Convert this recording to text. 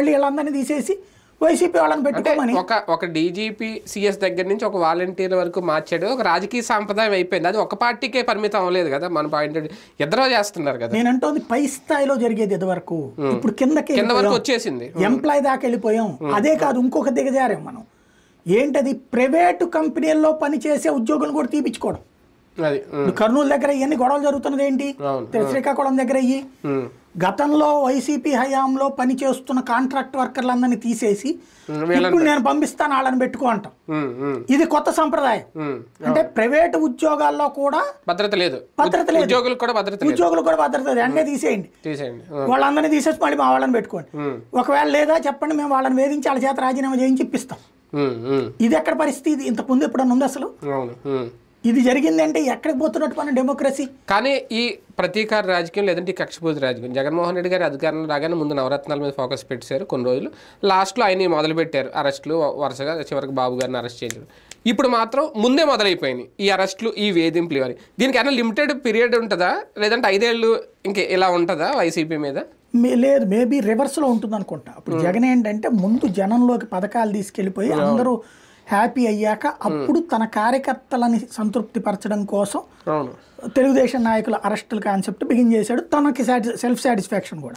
మళ్ళీ వీళ్ళందరినీ తీసేసి వైసీపీ వాళ్ళని పెట్టుకోమని. ఒక డీజీపీ సిఎస్ దగ్గర నుంచి ఒక వాలంటీర్ వరకు మార్చాడు. ఒక రాజకీయ సాంప్రదాయం అయిపోయింది. అది ఒక పార్టీకే పరిమితం అవ్వలేదు కదా, మన పాయింట్ ఇద్దరు చేస్తున్నారు కదా. నేను అంటోంది పై స్థాయిలో జరిగేది ఇదివరకు, ఇప్పుడు కింద వరకు వచ్చేసింది, ఎంప్లాయ్ దాకా వెళ్ళిపోయాం. అదే కాదు, ఇంకొక దిగజారాం మనం. ఏంటది, ప్రైవేటు కంపెనీల్లో పనిచేసే ఉద్యోగులు కూడా తీపించుకోవడం. కర్నూలు దగ్గర ఇవన్నీ గొడవలు జరుగుతున్నది ఏంటి, శ్రీకాకుళం దగ్గర అయ్యి గతంలో వైసీపీ హయాంలో పని చేస్తున్న కాంట్రాక్ట్ వర్కర్లందరినీ తీసేసి ఇప్పుడు నేను పంపిస్తాను వాళ్ళని పెట్టుకో అంటాం. ఇది కొత్త సంప్రదాయం. అంటే ప్రైవేటు ఉద్యోగాల్లో కూడా భద్రత లేదు, ఉద్యోగులు కూడా భద్రత లేదు. అన్నీ తీసేయండి, వాళ్ళందరినీ తీసేసి మళ్ళీ మా వాళ్ళని పెట్టుకోండి. ఒకవేళ లేదా చెప్పండి, మేము వాళ్ళని వేధించి వాళ్ళ చేత రాజీనామా చేయించి ఇప్పిస్తాం. ఇది ఎక్కడ పరిస్థితి, ఇంతకు ముందు ఎప్పుడన్నా ఉంది అసలు? ఇది జరిగిందంటే ఎక్కడికి పోతున్నట్టు మన డెమోక్రసీ. కానీ ఈ ప్రతీకార రాజకీయం లేదంటే ఈ కక్షపూరిత రాజకీయం, జగన్మోహన్ రెడ్డి గారి అధికారంలో రాగానే ముందు నవరత్నాల మీద ఫోకస్ పెట్టారు కొన్ని రోజులు. లాస్ట్లో ఆయన మొదలుపెట్టారు అరెస్టులు, వరుసగా చివరికి బాబు గారిని అరెస్ట్ చేయడం. ఇప్పుడు మాత్రం ముందే మొదలైపోయినాయి ఈ అరెస్టులు, ఈ వేధింపులు ఇవన్నీ. దీనికి ఏమైనా లిమిటెడ్ పీరియడ్ ఉంటుందా, లేదంటే 5 ఏళ్ళు ఇంకే ఇలా ఉంటుందా వైసీపీ మీద? లేదు, మేబీ రివర్స్లో ఉంటుంది అనుకుంటా. అప్పుడు జగన్ ఏంటంటే ముందు జనంలోకి పథకాలు తీసుకెళ్ళిపోయి అందరూ హ్యాపీ అయ్యాక అప్పుడు తన కార్యకర్తలని సంతృప్తి పరచడం కోసం తెలుగుదేశం నాయకుల అరెస్టుల కాన్సెప్ట్ బిగిన్ చేశాడు. తనకి సెల్ఫ్ సాటిస్ఫాక్షన్ కూడా.